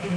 Hi,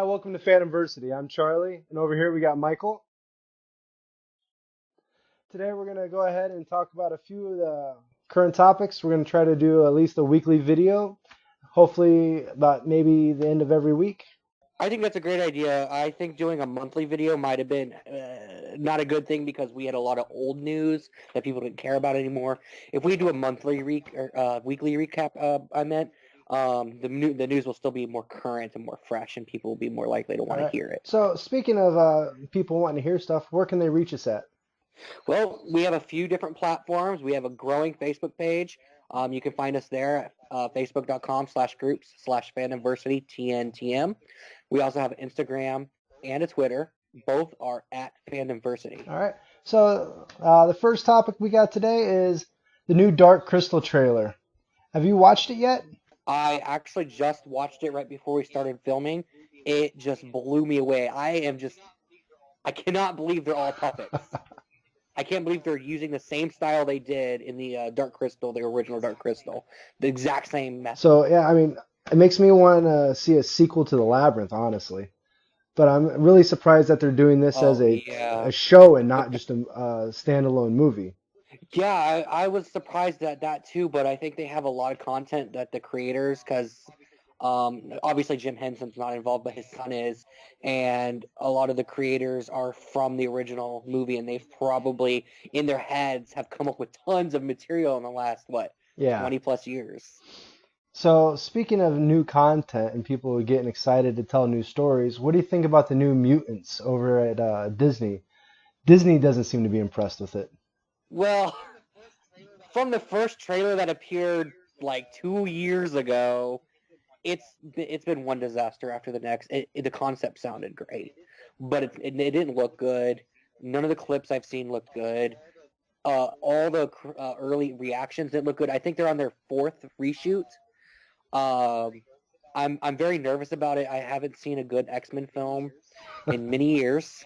welcome to Phantomversity. I'm Charlie, and over here we got Michael. Today we're going to go ahead and talk about a few of the current topics. We're going to try to do at least a weekly video, hopefully about maybe the end of every week. I think that's a great idea. I think doing a monthly video might have been not a good thing because we had a lot of old news that people didn't care about anymore. If we do a weekly recap, the news will still be more current and more fresh, and people will be more likely to All want to right. hear it. So, speaking of people wanting to hear stuff, where can they reach us at? Well, we have a few different platforms. We have a growing Facebook page. You can find us there at facebook.com/groups/fandomversity TNTM. We also have Instagram and a Twitter. Both are at Fandomversity. All right. So, the first topic we got today is the new Dark Crystal trailer. Have you watched it yet? I actually just watched it right before we started filming. It just blew me away. I cannot believe they're all puppets. I can't believe they're using the same style they did in the Dark Crystal, the original Dark Crystal. The exact same method. So, yeah, I mean, it makes me want to see a sequel to The Labyrinth, honestly. But I'm really surprised that they're doing this as a show and not just a standalone movie. Yeah, I was surprised at that too, but I think they have a lot of content that the creators, because obviously Jim Henson's not involved, but his son is, and a lot of the creators are from the original movie, and they've probably, in their heads, have come up with tons of material in the last, Yeah. 20 plus years. So, speaking of new content and people getting excited to tell new stories, what do you think about the new Mutants over at Disney? Disney doesn't seem to be impressed with it. Well, from the first trailer that appeared like 2 years ago, it's been one disaster after the next. The concept sounded great, but it didn't look good. None of the clips I've seen looked good. All the early reactions didn't look good. I think they're on their fourth reshoot. Um, I'm very nervous about it. I haven't seen a good X-Men film in many years,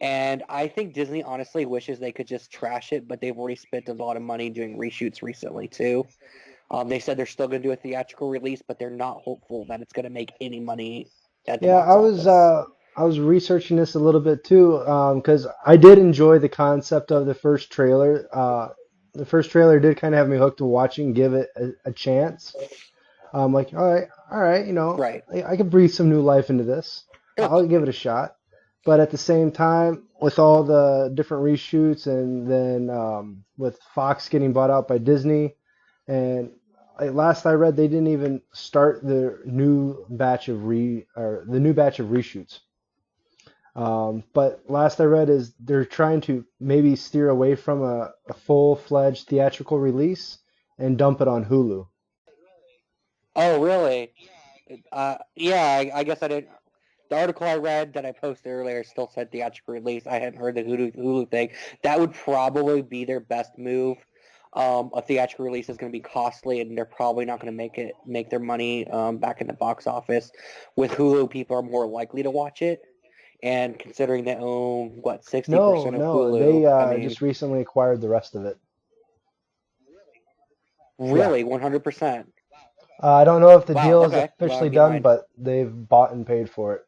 and I think Disney honestly wishes they could just trash it, but they've already spent a lot of money doing reshoots recently too. They said they're still going to do a theatrical release, but they're not hopeful that it's going to make any money at the Yeah, box office. I was researching this a little bit too, because I did enjoy the concept of the first trailer. The first trailer did kind of have me hooked to watching, give it a chance. Like, all right, Right. I could breathe some new life into this. It I'll looks give it a shot. But at the same time, with all the different reshoots, and then with Fox getting bought out by Disney, and last I read, they didn't even start the new batch of reshoots. But last I read is they're trying to maybe steer away from a full-fledged theatrical release and dump it on Hulu. Oh, really? Yeah, I guess I didn't. The article I read that I posted earlier still said theatrical release. I hadn't heard the Hulu thing. That would probably be their best move. A theatrical release is going to be costly, and they're probably not going to make their money back in the box office. With Hulu, people are more likely to watch it, and considering they own what No, 60% of no, they Hulu, I mean, just recently acquired the rest of it. Yeah. really, 100%. I don't know if the Wow. deal is Okay. Well, officially I'm done, behind. but they've bought and paid for it.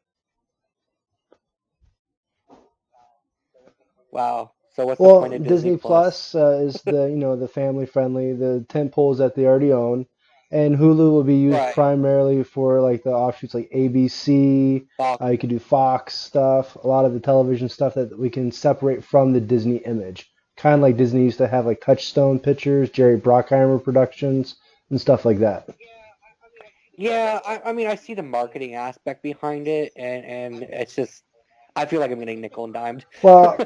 Wow. So what's the point Well, of Disney Disney Plus? Plus is the family friendly, the tent poles that they already own, and Hulu will be used Right. primarily for like the offshoots like ABC. Fox. You could do Fox stuff, a lot of the television stuff that we can separate from the Disney image. Kind of like Disney used to have like Touchstone Pictures, Jerry Bruckheimer Productions, and stuff like that. Yeah, I mean, I see the marketing aspect behind it, and it's just, I feel like I'm getting nickel and dimed. Well,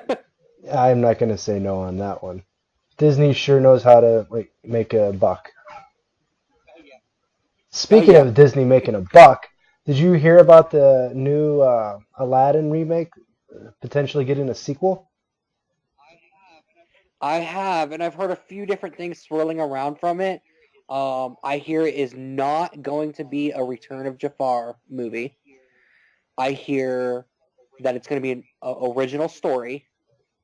I'm not gonna say no on that one. Disney sure knows how to like make a buck. Oh Speaking yeah, of Disney making a buck, did you hear about the new Aladdin remake potentially getting a sequel? I have, and I've heard a few different things swirling around from it. I hear it is not going to be a Return of Jafar movie. I hear that it's going to be an original story.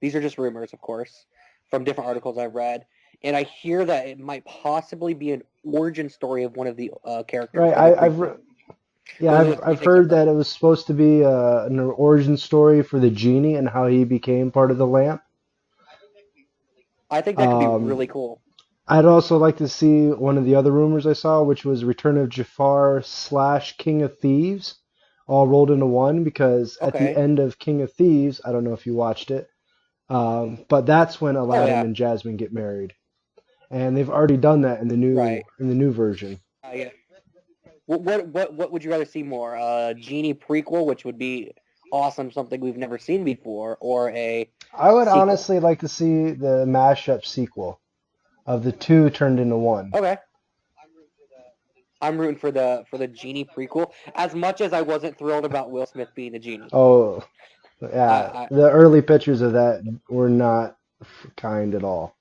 These are just rumors, of course, from different articles I've read. And I hear that it might possibly be an origin story of one of the characters Right. in the I've prequel. yeah, Those are the three I've things I've heard heard. that it was supposed to be an origin story for the genie and how he became part of the lamp. I think that could be Um, really cool. I'd also like to see one of the other rumors I saw, which was Return of Jafar slash King of Thieves, all rolled into one. Because at the Okay. end of King of Thieves, I don't know if you watched it, but that's when Oh Aladdin yeah. and Jasmine get married, and they've already done that in Right. the new version. Yeah. What would you rather see more? A Genie prequel, which would be awesome, something we've never seen before, or a I would sequel? honestly like to see the mashup sequel of the two turned into one. Okay. I'm rooting for the Genie prequel as much as I wasn't thrilled about Will Smith being the Genie. Oh, I, yeah, I the early pictures of that were not kind at all.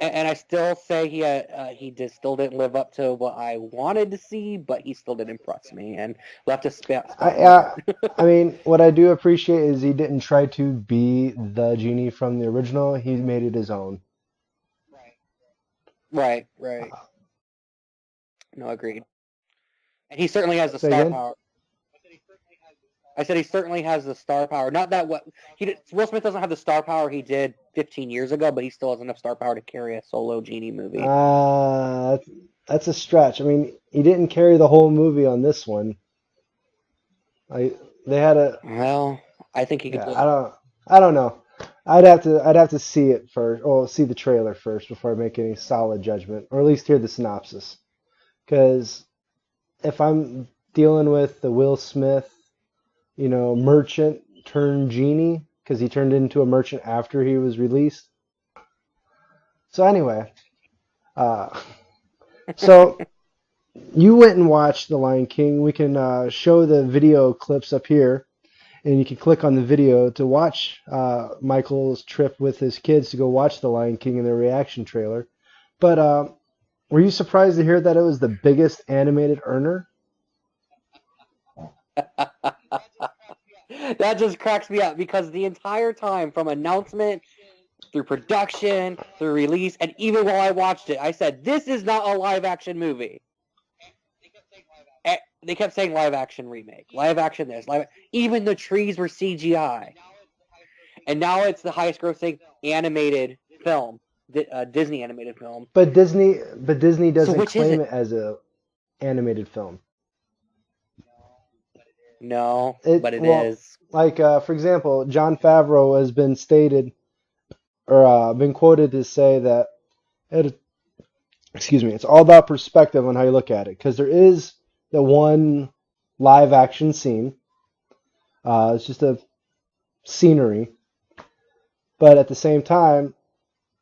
and I still say he just still didn't live up to what I wanted to see, but he still didn't impress me, and we'll have to spot him again. I mean, what I do appreciate is he didn't try to be the genie from the original. He made it his own. Right, right. No, agreed. And he certainly has the Say star again? power. I said he certainly has the star power. Not that what Will Smith doesn't have the star power he did 15 years ago, but he still has enough star power to carry a solo genie movie. That's, that's a stretch. I mean, he didn't carry the whole movie on this one. I they had a Well, I think he could yeah. pull it off. I don't know. I'd have to see it first, or see the trailer first before I make any solid judgment, or at least hear the synopsis. Because if I'm dealing with the Will Smith, merchant turned genie, because he turned into a merchant after he was released. So anyway, uh, so you went and watched The Lion King. We can show the video clips up here, and you can click on the video to watch Michael's trip with his kids to go watch The Lion King and their reaction trailer. But were you surprised to hear that it was the biggest animated earner? That just cracks me up because the entire time from announcement through production, through release, and even while I watched it, I said, this is not a live action movie. They kept saying live action remake, live action this, even the trees were CGI. And now it's the highest grossing animated film, Disney animated film. But Disney So doesn't which is claim it? it as a animated film. No, It but it well, is. like for example, John Favreau has been stated or been quoted to say that it, excuse me, it's all about perspective on how you look at it. Because there is the one live action scene. It's just a scenery, but at the same time,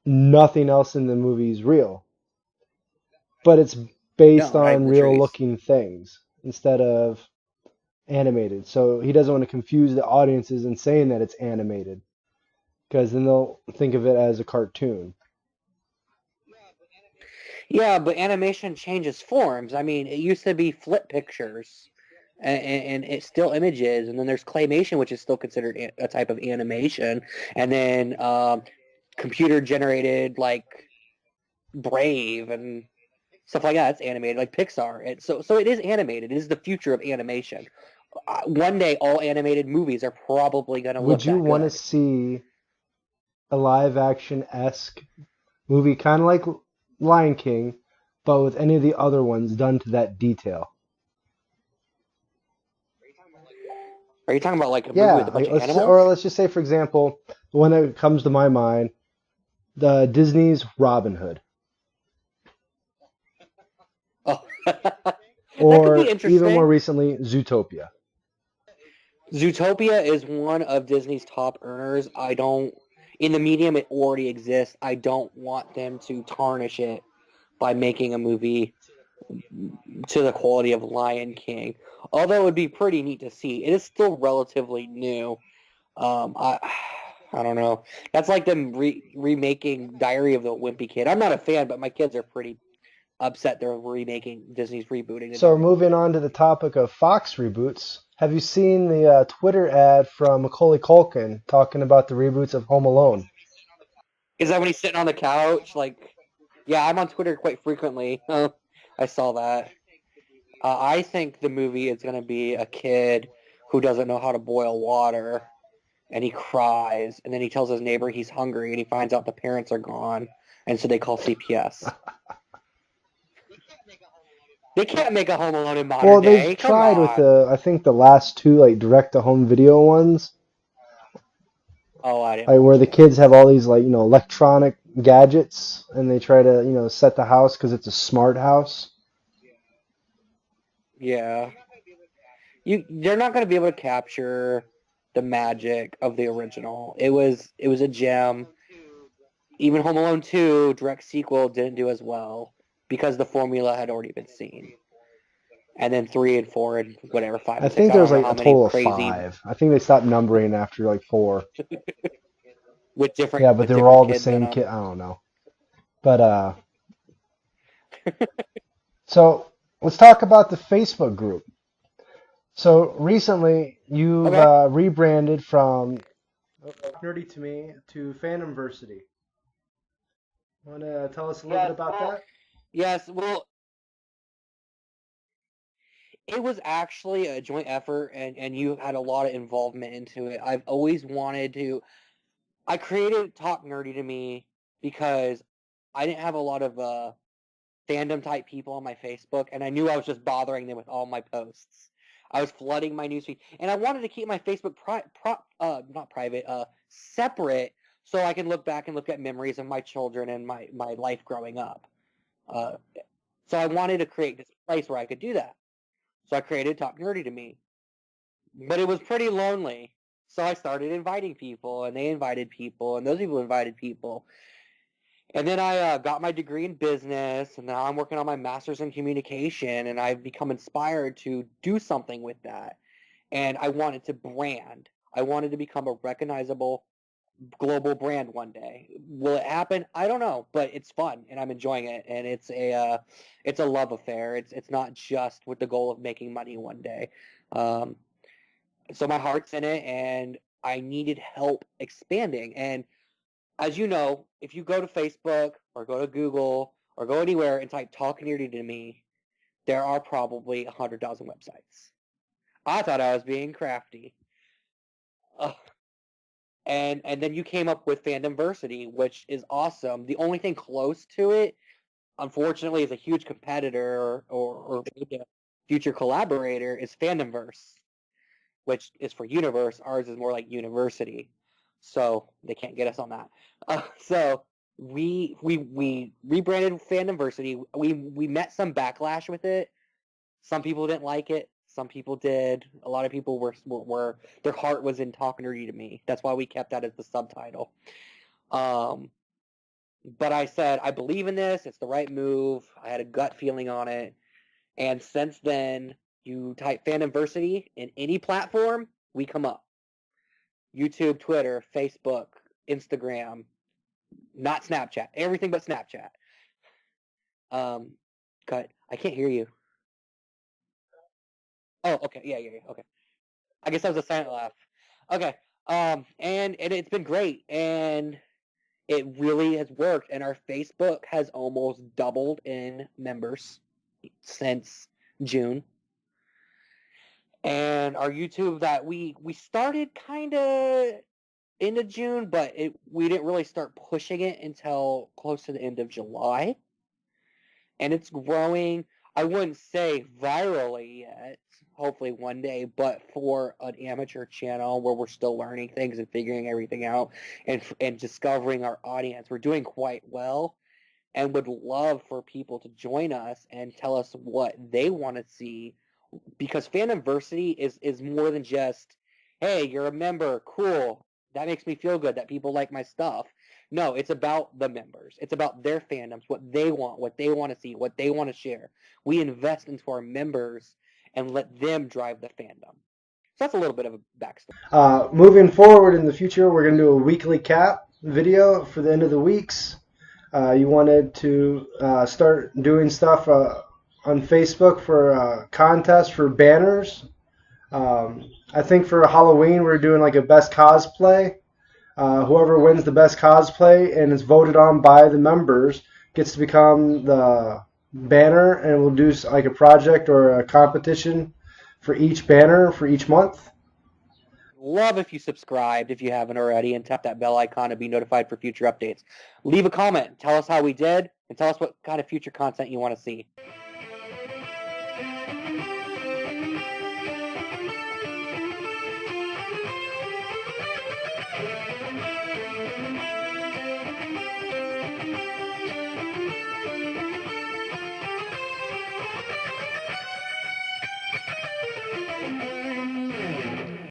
nothing else in the movie is real. But it's based No, not on even the real trees. looking things instead of animated. So he doesn't want to confuse the audiences in saying that it's animated because then they'll think of it as a cartoon. Yeah, but animation changes forms. I mean, it used to be flip pictures, and it's still images, and then there's claymation, which is still considered a type of animation, and then computer generated like Brave and stuff like that. It's animated, like Pixar. So it is animated. It is the future of animation. One day, all animated movies are probably going to Would look you that want to good. see a live action esque movie, kind of like Lion King, but with any of the other ones done to that detail? Are you talking about like a movie with Yeah, a bunch of or animals? let's just say, for example, the one that comes to my mind, the Disney's Robin Hood, Oh, that could be or even more interesting. recently, Zootopia. Zootopia is one of Disney's top earners. I don't, in the medium, it already exists. I don't want them to tarnish it by making a movie to the quality of Lion King. Although it would be pretty neat to see. It is still relatively new. Um, I, I don't know. That's like them remaking Diary of the Wimpy Kid. I'm not a fan, but my kids are pretty upset they're remaking Disney's rebooting the So Diary of the moving Wimpy on Kid. to the topic of Fox reboots, have you seen the Twitter ad from Macaulay Culkin talking about the reboots of Home Alone? Is that when he's sitting on the couch? Like, yeah, I'm on Twitter quite frequently. I saw that. I think the movie is going to be a kid who doesn't know how to boil water, and he cries, and then he tells his neighbor he's hungry, and he finds out the parents are gone, and so they call CPS. They can't make a Home Alone in modern Well, they've day. Come tried with on. I think the last two like direct-to-home video ones, Oh, I didn't like where watch the kids those. have all these like electronic gadgets and they try to set the house because it's a smart house. Yeah. They're not going to be able to capture the magic of the original. It was a gem. Even Home Alone 2 direct sequel didn't do as well because the formula had already been seen. And then 3 and 4 and whatever 5 I and 6. think I there's don't know like how a many total of crazy five. I think they stopped numbering after like four. with different Yeah, but with they were different all the kids in same them. kid. I don't know. But so let's talk about the Facebook group. So recently you've Okay. rebranded from Nerdy to Me to Fandomversity. Want to tell us a little bit Yes. about Well. that? Yes. Well, it was actually a joint effort, and you had a lot of involvement into it. I've always wanted to. I created Talk Nerdy to Me because I didn't have a lot of fandom type people on my Facebook, and I knew I was just bothering them with all my posts. I was flooding my newsfeed, and I wanted to keep my Facebook not private, separate, so I can look back and look at memories of my children and my life growing up. Uh, so I wanted to create this place where I could do that. So I created Talk Nerdy to Me, but it was pretty lonely. So I started inviting people, and they invited people, and those people invited people. And then I got my degree in business, and now I'm working on my master's in communication, and I've become inspired to do something with that. And I wanted to brand. I wanted to become a recognizable global brand one day. Will it happen? I don't know, but it's fun, and I'm enjoying it, and it's a love affair. It's not just with the goal of making money one day. Um, so my heart's in it, and I needed help expanding. And as you know, if you go to Facebook or go to Google or go anywhere and type "Talk Nerdy to Me," there are probably 100,000 websites. I thought I was being crafty, uh, and then you came up with Fandomversity, which is awesome. The only thing close to it, unfortunately, is a huge competitor or maybe a future collaborator is Fandomverse, which is for universe. Ours is more like university, so they can't get us on that. So we rebranded Fandomversity. We met some backlash with it. Some people didn't like it. Some people did. A lot of people were their heart was in Talk Nerdy to Me. That's why we kept that as the subtitle. Um, but I said I believe in this. It's the right move. I had a gut feeling on it, and since then, you type Fandomversity in any platform, we come up. YouTube, Twitter, Facebook, Instagram, not Snapchat, everything but Snapchat. Um, cut. I can't hear you. Oh, okay. Yeah. Okay. I guess that was a silent laugh. Okay. And it's been great, and it really has worked. And our Facebook has almost doubled in members since June. And our YouTube that we started kind of into June, but we didn't really start pushing it until close to the end of July. And it's growing. I wouldn't say virally yet, hopefully one day, but for an amateur channel where we're still learning things and figuring everything out and discovering our audience, we're doing quite well and would love for people to join us and tell us what they want to see because Phantomversity is more than just, hey, you're a member, cool. That makes me feel good that people like my stuff. No, it's about the members. It's about their fandoms, what they want to see, what they want to share. We invest into our members and let them drive the fandom. So that's a little bit of a backstory. Moving forward in the future, we're going to do a weekly cap video for the end of the weeks. You wanted to start doing stuff on Facebook for contests for banners. I think for Halloween, we're doing like a best cosplay. Whoever wins the best cosplay and is voted on by the members gets to become the banner, and we'll do like a project or a competition for each banner for each month. Love if you subscribed if you haven't already, and tap that bell icon to be notified for future updates. Leave a comment. Tell us how we did, and tell us what kind of future content you want to see.